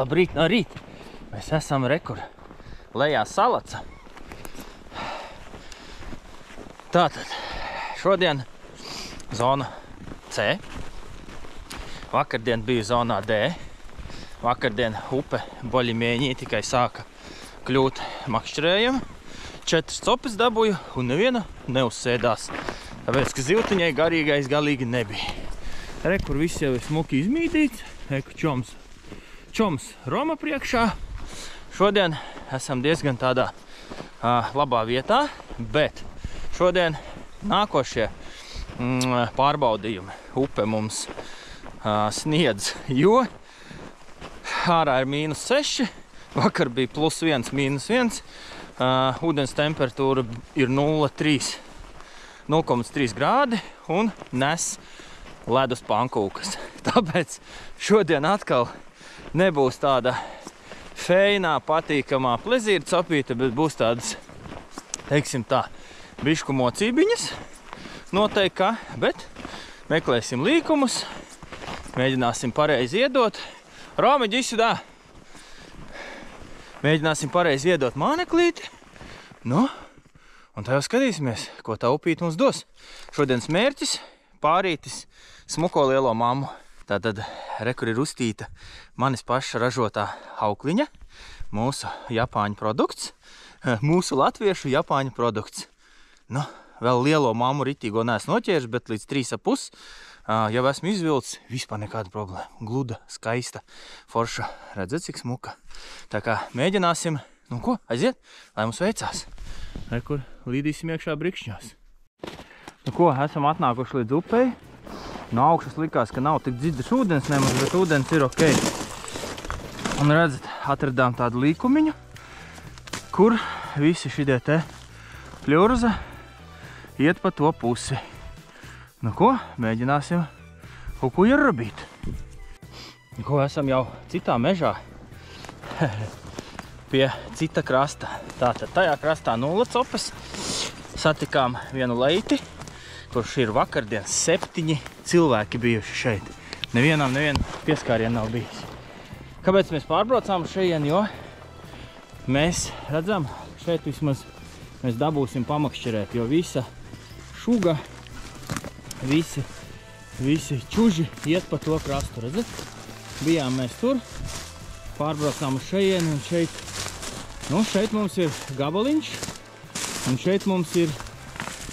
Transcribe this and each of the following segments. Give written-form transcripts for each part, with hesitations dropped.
Labrīt no rīta. Mēs esam rekur lejā Salaca. Tātad, šodien zona C. Vakardien bija zonā D. Vakardien upe Boļimieņī tikai sāka kļūt makšķerējama. 4 copes dabūju un neviena neuzsēdās. Tāpēc, ka zivtiņai garīgais galīgi nebija. Rekur viss jau ir smuki izmītīts. Reku čoms Roma priekšā. Šodien esam diezgan tādā labā vietā, bet šodien nākošie pārbaudījumi upe mums sniedz, jo ārā ir -6, vakar bija +1, -1, ūdens temperatūra ir 0,3 grādi un nes ledus pankūkas. Tāpēc šodien atkal nebūs tāda feinā, patīkamā plezīra copīte, bet būs tādas, teiksim tā, bišku mocībiņas. Noteikti kā, bet meklēsim līkumus, mēģināsim pareizi iedot. Romiģi, izsudā! Mēģināsim pareizi iedot māneklīti. Nu, un tā jau skatīsimies, ko tā upīte mums dos. Šodienas mērķis pārītis smuko lielo mammu. Tātad rekur ir uztīta manis paša ražotā aukliņa, mūsu japāņu produkts, mūsu latviešu japāņu produkts. Nu, vēl lielo mammu ritīgo neesmu noķēris, bet līdz 3,5 jau esmu izvilcis, vispār nekāda problēma. Gluda, skaista, forša, redzat, cik smuka. Tā kā mēģināsim, nu ko, aiziet, lai mums veicās. Rekur līdīsim iekšā brikšņās. Nu ko, esam atnākuši līdz upei. No augšas likās, ka nav tik dziļš ūdens nemaz, bet ūdens ir ok. Un redzat, atradām tādu līkumiņu, kur visi šitie te pļurza iet pa to pusi. Nu ko, mēģināsim kaut ko ierabīt. Nu ko, esam jau citā mežā pie cita krasta. Tātad tajā krastā 0 copes satikām vienu leiti, kurš ir vakardien 7 cilvēki bijuši šeit. Nevienam pieskārien nav bijis. Kāpēc mēs pārbraucām šeit, jo mēs redzam, šeit vismaz mēs dabūsim pamakšķerēt, jo visa šuga, visi čuži iet pa to krastu, redzat? Bijām mēs tur, pārbraucām uz šeit, un šeit mums ir gabaliņš, un šeit mums ir,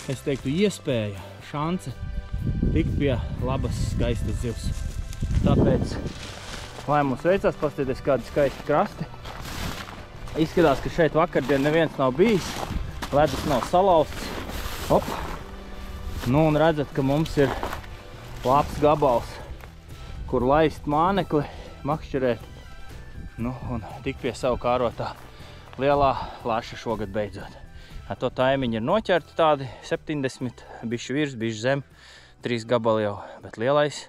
es teiktu, iespēja, šance tikt pie labas, skaistas zivs. Tāpēc, lai mums veicās, paskatieties, kādi skaisti krasti. Izskatās, ka šeit vakardien neviens nav bijis, ledus nav salauzts. Hop! Nu, un redzat, ka mums ir labs gabals, kur laist mānekli, makšķerēt, nu, un tik pie savu kārotā lielā laša šogad beidzot. Ar to taimiņi ir noķerti tādi 70, bišķi virs, bišķi zem, 3 gabali jau, bet lielais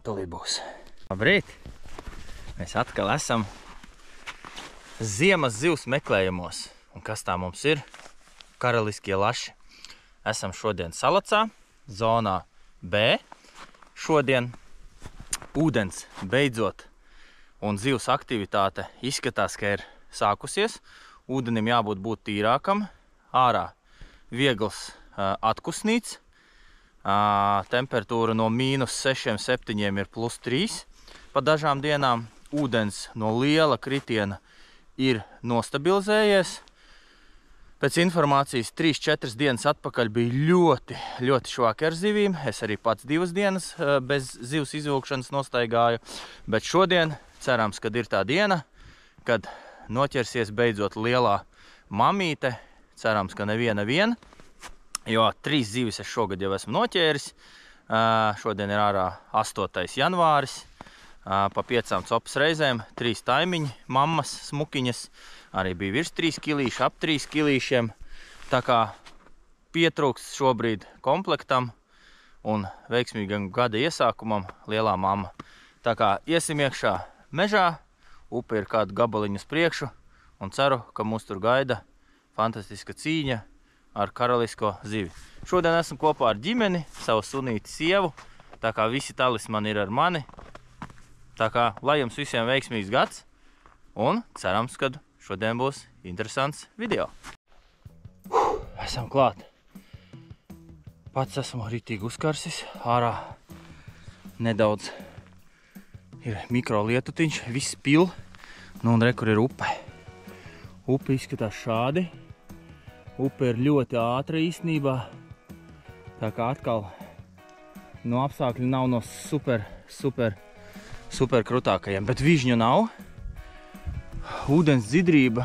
tūlīt būs. Labrīt! Mēs atkal esam ziemas zivs meklējumos. Un kas tā mums ir? Karaliskie laši. Esam šodien Salacā, zonā B. Šodien ūdens beidzot un zivs aktivitāte izskatās, ka ir sākusies. Ūdenim jābūt tīrākam. Ārā viegls atkusnīts. Temperatūra no -6, -7 ir +3 pa dažām dienām. Ūdens no liela kritiena ir nostabilizējies. Pēc informācijas 3-4 dienas atpakaļ bija ļoti švaki ar zivīm. Es arī pats 2 dienas bez zivs izvilkšanas nostaigāju. Bet šodien cerams, kad ir tā diena, kad noķersies beidzot lielā mamīte. Cerams, ka neviena vien, jo 3 zivis es šogad jau esmu noķēris. Šodien ir ārā 8. janvāris. Pa 5 copas reizēm, 3 taimiņi, mammas, smukiņas. Arī bija virs 3 kilīši, ap 3 kilīšiem. Tā kā pietrūkst šobrīd komplektam un veiksmīgam gada iesākumam lielā mamma. Tā kā iesim iekšā mežā, upe ir kādu gabaliņu uz priekšu un ceru, ka mūs tur gaida fantastiska cīņa ar karalisko zivi. Šodien esmu kopā ar ģimeni, savu sunīti sievu, tā kā visi talismani ir ar mani. Tā kā, lai jums visiem veiksmīgs gads, Un cerams, ka šodien būs interesants video. Esam klāt. Pats esmu ritīgi uzkarsis. Ārā nedaudz ir mikro lietutiņš, viss pil. Nu un re, kur ir upe. Upe izskatās šādi. Upe ir ļoti ātra īstenībā. Tā kā atkal apstākļi nav no super krutākajiem, bet vižņu nav. Ūdens dzidrība,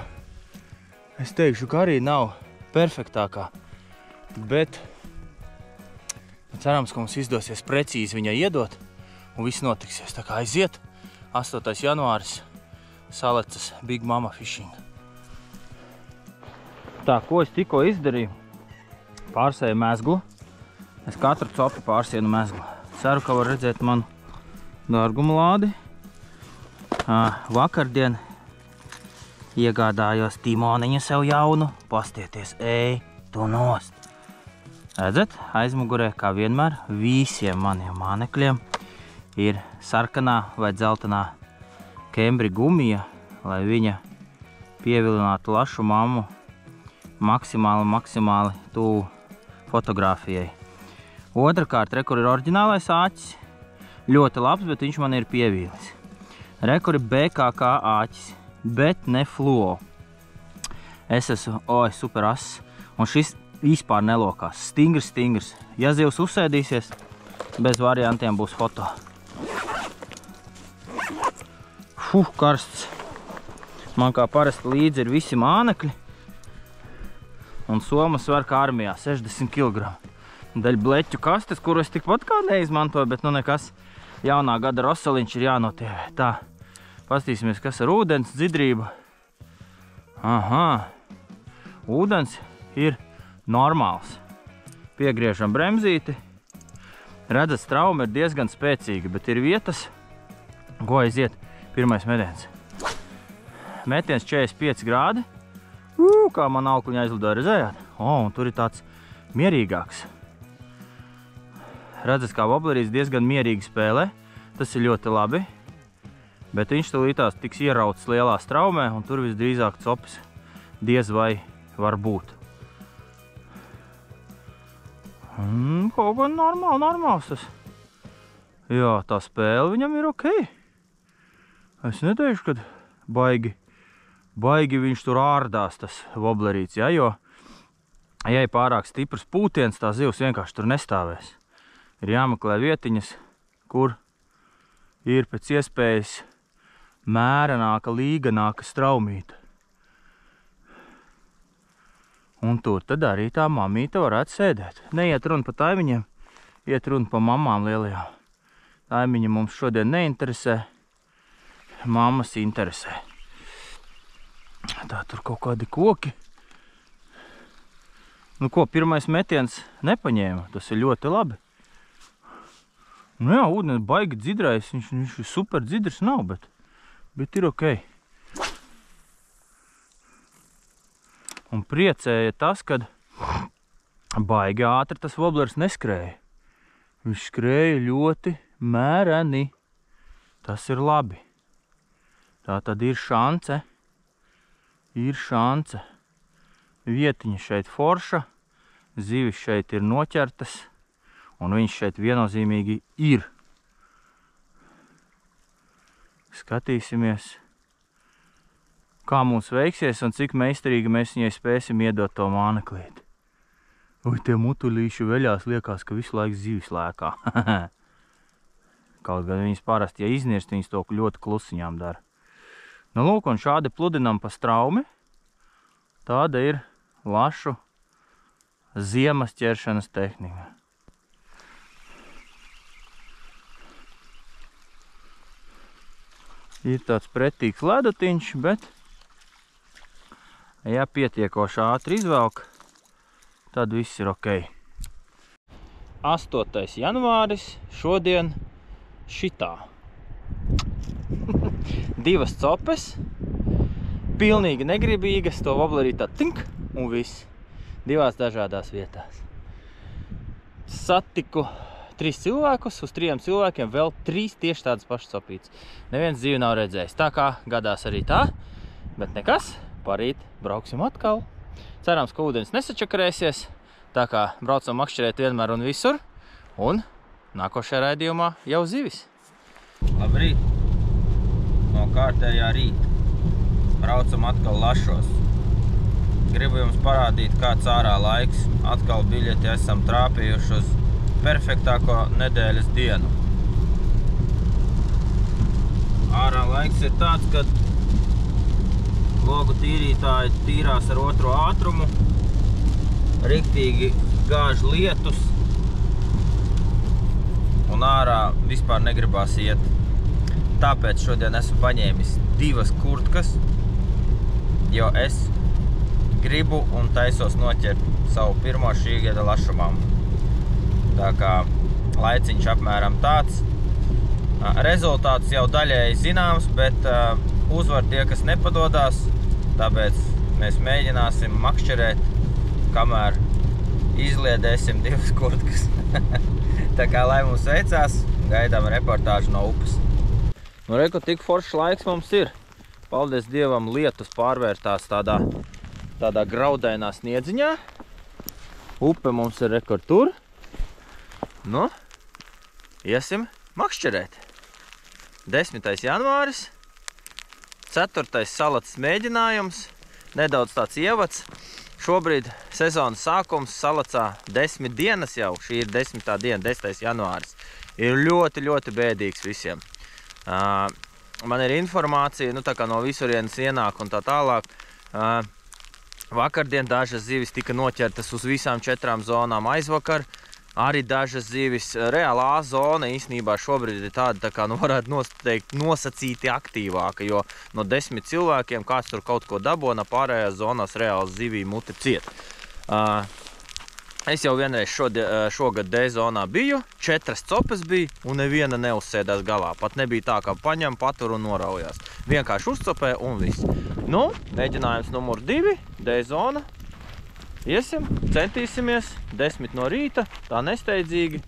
es teikšu, ka arī nav perfektākā, bet cerams, ka mums izdosies precīzi viņai iedot un viss notiksies. Tā kā aiziet 8. janvāris, Salecas Big Mama Fishing. Tā, ko es tikko izdarīju? Pārsēju mezglu. Es katru copu pārsienu mezglu. Ceru, ka var redzēt manu dārgumu lādi. Vakardien iegādājos timoniņu sev jaunu. Pastieties, tu nost. Redzat, aizmugurē, kā vienmēr, visiem maniem mānekļiem ir sarkanā vai dzeltenā kembri gumija, lai viņa pievilinātu lašu mammu maksimāli tuvu fotogrāfijai. Otrakārt, re, kur ir oriģinālais āķis. Ļoti labs, bet viņš man ir pievīlis. Re, kur ir BKK āķis, bet ne fluo. Es esmu, super ass. Un šis vispār nelokās. Stingrs. Ja zivs uzsēdīsies, bez variantiem būs foto. Karsts. Man kā parasti līdzi ir visi mānekļi. Un somas var kā armijā, 60 kg. Daļ bleķu kastes, kuru es tikpat kā neizmantoju, bet nu nekas. Jaunā gada rosaliņš ir jānotievē. Tā, pastīsimies, kas ar ūdens dzidrību. Ūdens ir normāls. Piegriežam bremzīti. Redzat, strauma ir diezgan spēcīga, bet ir vietas, ko aiziet pirmais metiens. Metiens 45 grādi. Kā man aukuņa aizlidoja, redzējāt? Un tur ir tāds mierīgāks. Redzat, kā woblerīs diezgan mierīgi spēlē. Tas ir ļoti labi. Bet viņš tūlītās tiks ierauts lielā straumē, un tur visdrīzāk copis diez vai var būt. Kaut kā normāls tas. Jā, tā spēle viņam ir ok. Es neteikšu, ka baigi viņš tur ārdās, tas woblerīts, ja, jo, ja ir pārāk stiprs pūtiens, tā zivs vienkārši tur nestāvēs. Ir jāmeklē vietiņas, kur ir pēc iespējas mērenāka, līganāka straumīta. Un tur tad arī tā mamīte varētu sēdēt. Neiet runa pa taimiņiem, iet runa pa mamām lielajām. Taimiņi mums šodien neinteresē, mammas interesē. Tā, tur kaut kādi koki. Nu ko, pirmais metiens nepaņēma, tas ir ļoti labi. Nu jā, ūdens baigi dzidrais, viņš super dzidrs nav, bet ir ok. Un priecēja tas, kad baigi ātri tas woblers neskrēja. Viņš skrēja ļoti mēreni. Tas ir labi. Tā tad ir šance. Vietiņa šeit forša, zivis šeit ir noķertas, un viņš šeit viennozīmīgi ir. Skatīsimies, kā mums veiksies un cik meistarīgi mēs viņai spēsim iedot to māneklīti. Tie mutulīši veļās, liekas, ka visu laiku zivis lēkā. Kaut gan viņas parasti, ja iznirst, viņas to ļoti klusiņām dara. Nu lūk, un šādi pludinam pa straumi. Tāda ir lašu ziemas ķeršanas tehnika. Ir tāds pretīgs ledutiņš, bet ja pietiekoši ātri izvelk, tad viss ir ok. 8. janvāris, šodien šitā. 2 copes, pilnīgi negribīgas, to woblerī tā tink un viss. 2 dažādās vietās. Satiku 3 cilvēkus, uz 3 cilvēkiem vēl 3 tieši tādas pašas opītes. Neviens dzīvi nav redzējis. Tā kā gadās arī tā, bet nekas, parīt brauksim atkal. Cerams, ka ūdens nesačakarēsies, tā kā braucam makšķerēt vienmēr un visur, un nākošajā raidījumā jau zivis. Labrīt! No kārtējā rīta. Braucam atkal Lašos. Gribu jums parādīt, kāds ārā laiks. Atkal biļeti esam trāpījuši uz perfektāko nedēļas dienu. Ārā laiks ir tāds, kad logu tīrītāji tīrās ar otro ātrumu. Riktīgi gāž lietus. Un ārā vispār negribās iet. Tāpēc šodien esmu paņēmis 2 kurtkas, jo es gribu un taisos noķert savu pirmo šī gada lašumam. Tā kā laiciņš apmēram tāds. Rezultāts jau daļēji zināms, bet uzvar tie, kas nepadodās. Tāpēc mēs mēģināsim makšķerēt, kamēr izliedēsim 2 kurtkas. Tā kā lai mums veicās, gaidām reportāžu no upes. Nu, reku, tik foršs laiks mums ir. Paldies Dievam, lietus pārvērtās tādā graudainā sniedziņā. Upe mums ir rekur tur. Nu, iesim makšķerēt. 10. janvāris, 4. salats mēģinājums, nedaudz tāds ievads. Šobrīd sezonas sākums salacā 10 dienas jau. Šī ir 10. diena, 10. janvāris. Ir ļoti, ļoti bēdīgs visiem. Man ir informācija, nu tā kā no visurienes ienāk un tā tālāk. Vakardien dažas zivis tika noķertas uz visām 4 zonām aizvakar. Arī dažas zivis, reāli A zona īstenībā šobrīd ir tāda, tā kā nu varētu noteikt nosacīti aktīvāka, jo no 10 cilvēkiem kāds tur kaut ko dabona, pārējās zonās reāli zivī muti ciet. Es jau vienreiz šogad D zonā biju, 4 copes bija un neviena neuzsēdās galā. Pat nebija tā, kā paņem, patur un noraujās. Vienkārši uzcopē un viss. Nu, mēģinājums numur 2, D zona. Iesim, centīsimies 10 no rīta, tā nesteidzīgi.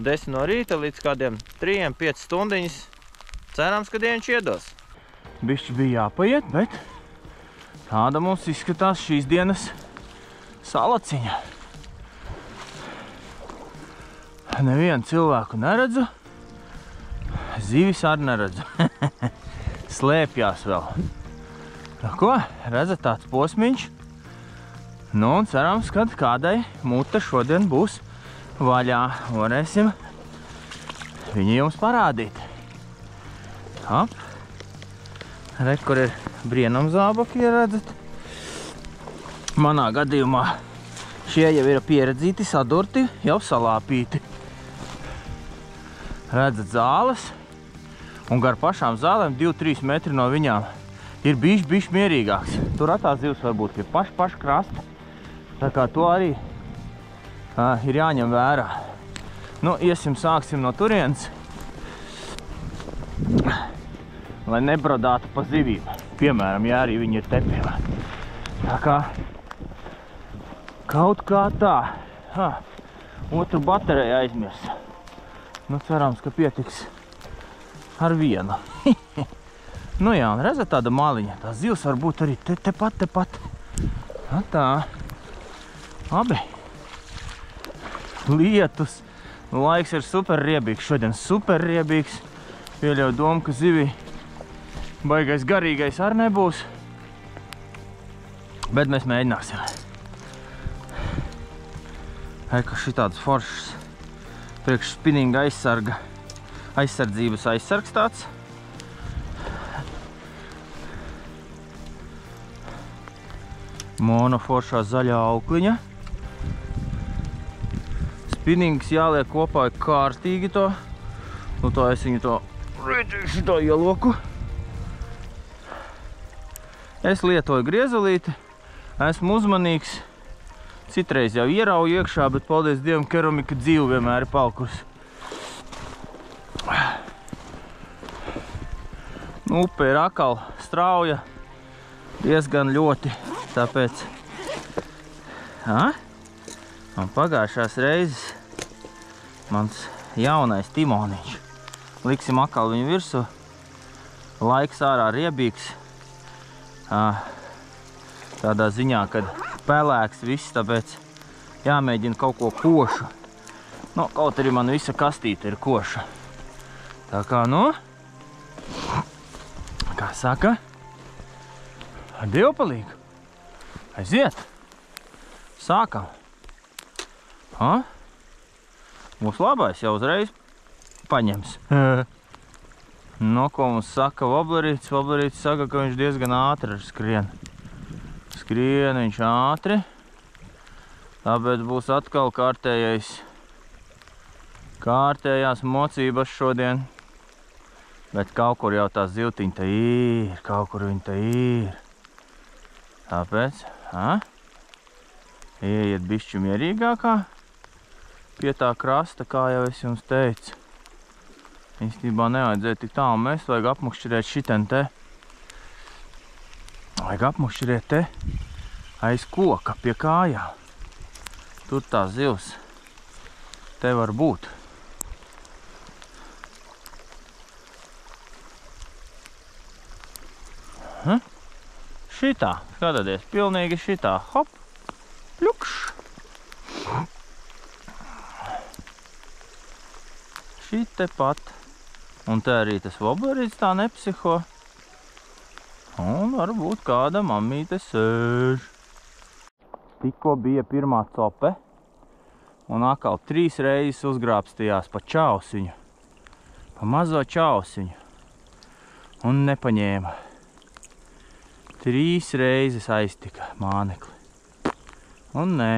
10 no rīta līdz kādiem 3-5 stundiņas. Cerams, ka dieniņš iedos. Bišķi bija jāpaiet, bet tāda mums izskatās šīs dienas salaciņa. Nevienu cilvēku neredzu, zivis arī neredzu. Slēpjās vēl. Tā ko, redzat, tāds posmiņš. Nu, un cerams, ka kādai mute šodien būs vaļā. Varēsim viņu jums parādīt. Hop. Re, kur ir brienomzābaki, redzat. Manā gadījumā šie jau ir pieredzīti, sadurti, jau salāpīti. Redzat zāles, un gar pašām zālēm 2-3 metri no viņām ir bišķi mierīgāks. Tur atās zivs varbūt pie paša krasta, tā kā to arī ir jāņem vērā. Nu, iesim, sāksim no turienes, lai nebradātu pa zivīm. Piemēram, ja arī viņi ir tepēlā. Tā kā kaut kā tā. Otru bateriju aizmirs. Nu, cerams, ka pietiks ar vienu. Nu jā, un redzat tāda maliņa. Tā zivs var būt arī tepat. Tā. Labi. Lietus. Laiks ir super riebīgs. Šodien super riebīgs. Pieļauju domu, ka zivī baigais garīgais arī nebūs. Bet mēs mēģināsim. Eka šitāds foršs priekš spinninga aizsardzības aizsargs tāds. Mono foršā zaļā aukliņa. Spinnings jāliek kopā kārtīgi to. Nu tā es viņu to redzēšu to ieloku. Es lietoju griezulīti, esmu uzmanīgs. Citreiz jau ierauju iekšā, bet paldies Dievam, keramika dzīve vienmēr ir palkusi. Upe ir akal strauja, diezgan ļoti, tāpēc un pagājušās reizes mans jaunais timoniņš. Liksim atkal viņu virsū. Laiks ārā riebīgs. Tādā ziņā, kad pelēks viss, tāpēc jāmēģina kaut ko košu. Nu, kaut arī man visa kastīte ir koša. Tā kā, nu, kā saka, ar dievpalīgu. Aiziet. Sākam. Mūs labais jau uzreiz paņems. No, ko mums saka Voblerīts? Voblerīts saka, ka viņš diezgan ātri skrien. Skrien viņš ātri. Tāpēc būs atkal kārtējās mocības šodien. Bet kaut kur jau tās zivtiņi te ir, kaut kur viņi te ir. Tāpēc, ieiet bišķi mierīgākā pie tā krasta, kā jau es jums teicu. Īstenībā nevajadzēja tik tālu mest, vajag apmukšķirēt šiten te. Vajag apmukšķirēt te aiz koka pie kājām. Tur tā zivs te var būt. Šitā, skatieties, pilnīgi šitā. Hop, pļukš. Šite pat. Un te arī tas Voblerīts tā nepsiho. Un varbūt kāda mamīte sēž. Tikko bija pirmā cope. Un atkal 3 reizes uzgrābstījās pa čausiņu. Pa mazo čausiņu. Un nepaņēma. 3 reizes aiztika mānekli. Un nē.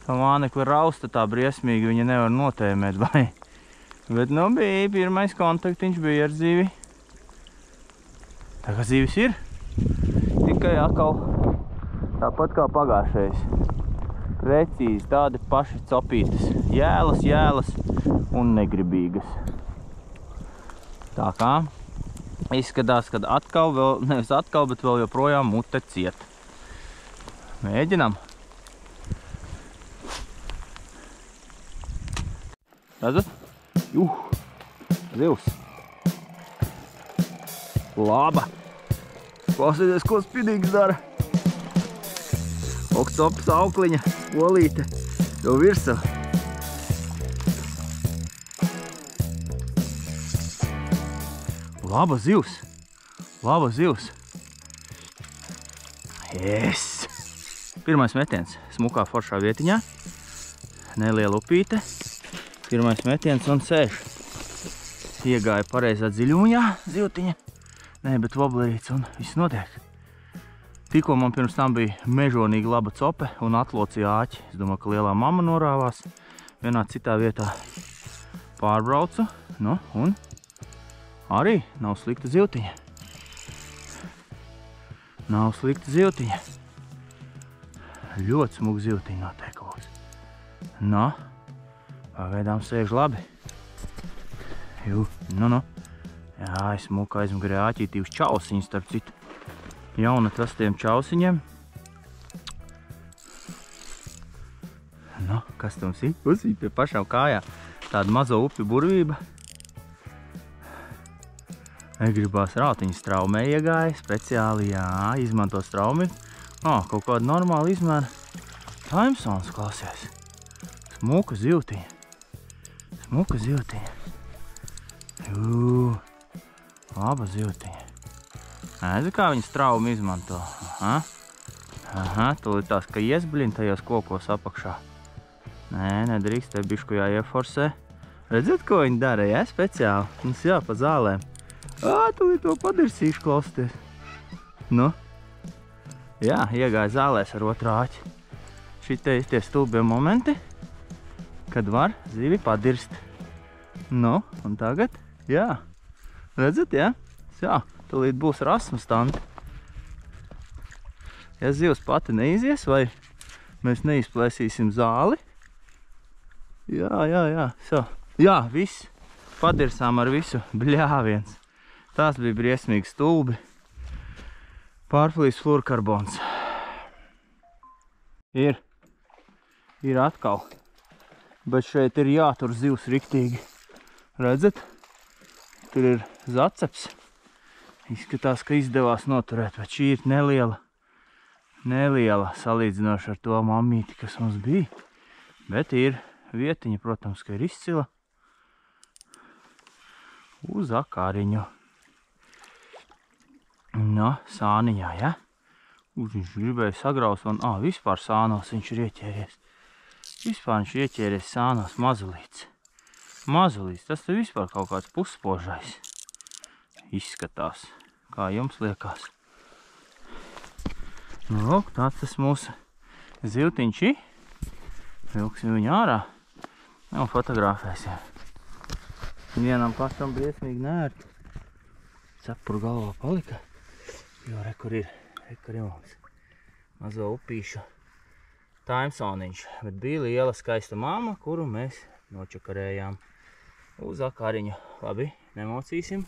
Tā mānekli rausta tā briesmīgi, viņa nevar notēmēt, vai? Bet, nu, bija pirmais kontaktiņš bija ar zivi. Tā kā zivis ir, tikai atkal tāpat kā pagājušais. Precīzi tādi paši copītes. Jēlas un negribīgas. Tā kā izskatās, kad atkal vēl, nevis atkal, bet vēl joprojām mute ciet. Mēģinam. Redzat? Zivs. Laba. Klausieties, ko spidīgs dara. Oktops aukliņa, olīte, jau virsā. Laba zivs. Laba zivs. Yes. Pirmais metiens smukā foršā vietiņā. Neliela upīte. Pirmais metiens un sēž. Iegāja pareizā dziļumā zivtiņa. Nē, bet Voblerīts un viss notiek. Tikko man pirms tam bija mežonīgi laba cope un atlocīja āķi. Es domāju, ka lielā mamma norāvās. Vienā citā vietā pārbraucu. Nu, un arī nav slikta zivtiņa. Nav slikta zivtiņa. Ļoti smuka zivtiņa noteikos. Nu, pagaidām sēž labi. Nu. Jā, es smuka aizmugurē āķītī uz čausiņu starp citu. Jaunatrastiem čausiņiem. Nu, kas tums ir? Uzīt pie pašām kājām. Tāda mazo upi burvība. Negribās rautiņu straumē iegāja. Speciāli, jā, izmanto straumi. Kaut kāda normāla izmēra. Timesons, klausies. Smuka zivtiņa. Smuka zivtiņa. Laba zivtiņa. Redzi, kā viņa straumu izmanto. Tūlīt tās, ka iesblin tajos kokos apakšā. Nē, nedrīkst, te bišku jāieforsē. Redzat, ko viņi dara, ja? Speciāli. Mums jā, pa zālēm. Tūlīt to padirsīšu, klausieties. Nu? Jā, iegāja zālēs ar otru āķi. Šitie ir tie stulbie momenti, kad var zivi padirst. Nu, un tagad, jā. Redzat, jā? Jā, tūlīt būs rasma standi. Ja zivs pati neizies, vai mēs neizplēsīsim zāli. Jā. Jā, viss. Padirsām ar visu bļāviens. Tās bija briesmīgi stulbi. Pārplīs fluorkarbons. Ir atkal. Bet šeit ir jātur zivs riktīgi. Redzat? Tur ir zaceps. Izskatās, ka izdevās noturēt, bet šī ir neliela salīdzinoši ar to mammīti, kas mums bija. Bet ir vietiņa, protams, ka ir izcila. Uz akāriņu. No, sāniņā, ja? Viņš gribēja sagraust man, vispār sānos viņš ir ieķēries. Vispār viņš ir ieķēries sānos mazulīts. Mazulīts, tas te vispār kaut kāds puspožais izskatās, kā jums liekas. Nu, lūk, tāds tas mūsu zivtiņš ir. Vilksim viņu ārā un fotografēsim. Vienam pašam briesmīgi nērti. Cepuru galvā palika, jo rekur ir mums mazo upīšu taimsoniņš. Bet bija liela skaista mamma, kuru mēs nočakarējām uz akāriņu. Labi, nemocīsim.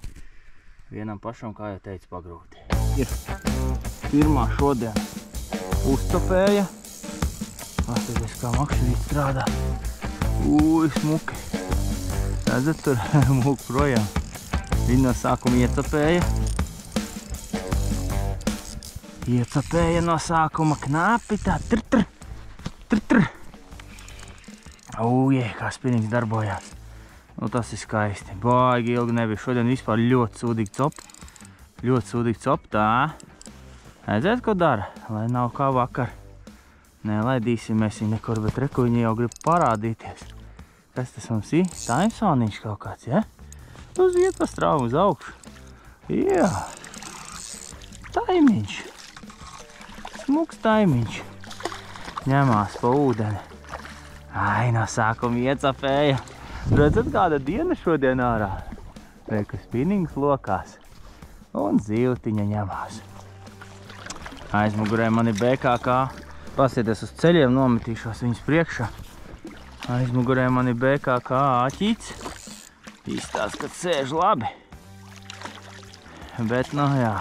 Vienam pašam, kā jau teicu, pagrūti. Ir pirmā šodien uztopēja. Paskaties, kā makšķerīt strādā. Smuki. Redzat, tur mūk projām. Viņa no sākuma iecapēja. Iecapēja no sākuma knāpi tā. Tr. Kā spinīgs darbojās. Nu, tas ir skaisti. Baigi ilgi nebija. Šodien vispār ļoti sūdīgi cop. Ļoti sūdīgi cop, tā. Redzēt, ko dara? Lai nav kā vakar. Nelaidīsim mēs viņu nekur, bet reku viņa jau grib parādīties. Kas tas mums ir? Taimsoniņš kaut kāds, ja? Uz iet pa straumu uz augšu. Jā. Taimiņš. Smuks taimiņš. Ņemās pa ūdeni. No sākuma iecapēja. Redzat, kāda diena šodien ārā? Reku spinings lokās. Un zivtiņa ņemās. Aizmugurē man ir BKK. Pasieties uz ceļiem, nometīšos viņus priekšā. Aizmugurē man ir BKK āķīts. Īstās, kad sēž labi. Bet, nu jā.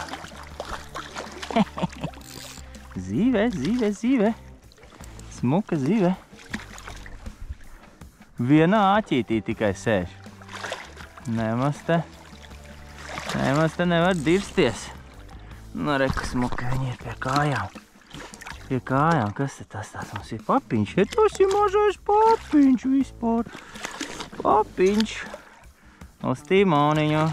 Zīve. Smuka zīve. Vienā āķītī tikai sēž. Nemaz te nevar dirsties. Nu, reku smuka, viņi ir pie kājām. Pie kājām, kas te tas tāds mums ir? Papiņš. Tas ir mažais papiņš vispār. Papiņš. Uz timoniņu.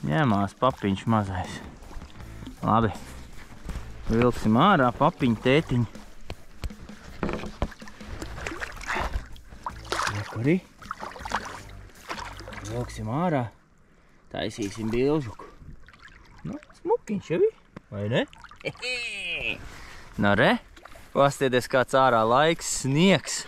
Ņemās papiņš mazais. Labi. Vilksim ārā papiņu tētiņu. Kuri? Vilksim ārā. Taisīsim bilžuku. Nu, smukiņš jau ir, vai ne? Nu, re? Pastieties, kāds ārā laiks, sniegs.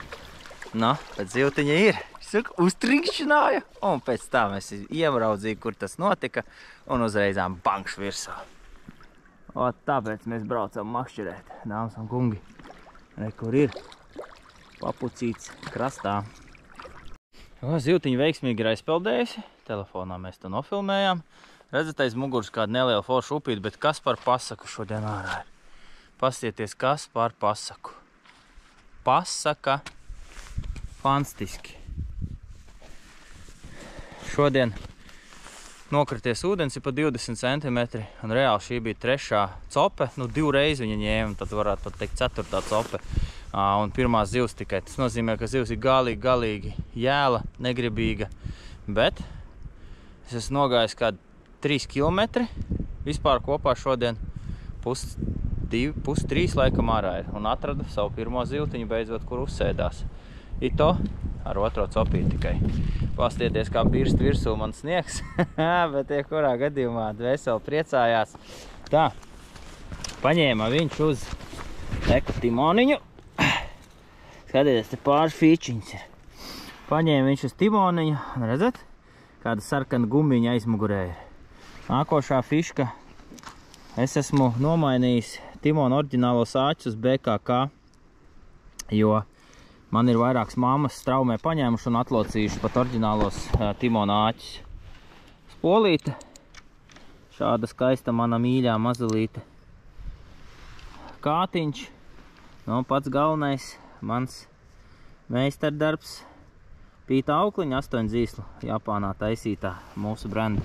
Nu, bet zivtiņa ir. Saka, uztrinkšķināja. Un pēc tā mēs iemraudzīju, kur tas notika. Un uzreizām bankš virsā. Tāpēc mēs braucam makšķerēt, dāmas un kungi. Re, kur ir papucīts krastā. Zivtiņa veiksmīgi ir aizpeldējusi. Telefonā mēs to nofilmējām. Redzat, aiz muguras kāda neliela forša upīte, bet kas par pasaku šodien ārā ir? Pastieties, kas par pasaku. Pasaka. Fantastiski. Šodien nokrities ūdens ir pa 20 cm, un reāli šī bija trešā cope. Nu, 2 reizi viņa ņēma, tad varētu pat teikt 4. cope. Un pirmā zivs tikai. Tas nozīmē, ka zivs ir galīgi jēla, negribīga. Bet es esmu nogājis kādu 3 km vispār kopā šodien. Pus 3 laikam ārā ir. Un atradu savu pirmo zivtiņu beidzot, kur uzsēdās. Ito ar otro copīti tikai. Pastieties, kā birst virsū man sniegs. Bet kurā gadījumā dvēseli priecājās. Tā. Paņēma viņš uz eku timoniņu. Skatieties, te pāris fīčiņas ir. Paņēma viņš uz timoniņu, redzat? Kāda sarkana gumbiņa aizmugurē ir. Nākošā fiška. Es esmu nomainījis timona oriģinālos āķus uz BKK, jo man ir vairākas mammas straumē paņēmuši un atlocījuši pat oriģinālos timona āķus. Spolīte. Šāda skaista mana mīļā mazulīte. Kātiņš. Nu, pats galvenais mans meistardarbs Pīta aukliņa 8 zīslu Japānā taisītā mūsu brenda.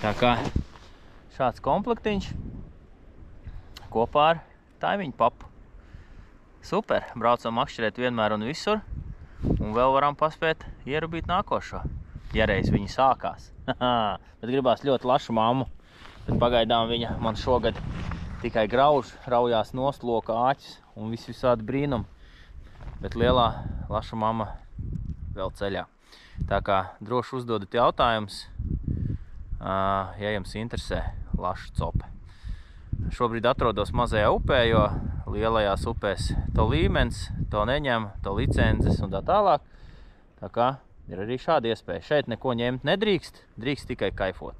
Tā kā šāds komplektiņš kopā ar taimiņu papu. Super, braucam makšķerēt vienmēr un visur. Un vēl varam paspēt ierubīt nākošo, ja reiz viņi sākās. Bet gribās ļoti lašu mammu. Bet pagaidām viņa man šogad tikai grauž, raujās nost loka āķis un visādi brīnumi. Bet lielā laša mamma vēl ceļā. Tā kā droši uzdodat jautājumus, ja jums interesē laša cope. Šobrīd atrodos mazajā upē, jo lielajās upēs to līmenis, to neņem, to licences un tā tālāk. Tā kā ir arī šāda iespēja. Šeit neko ņemt nedrīkst, drīkst tikai kaifot.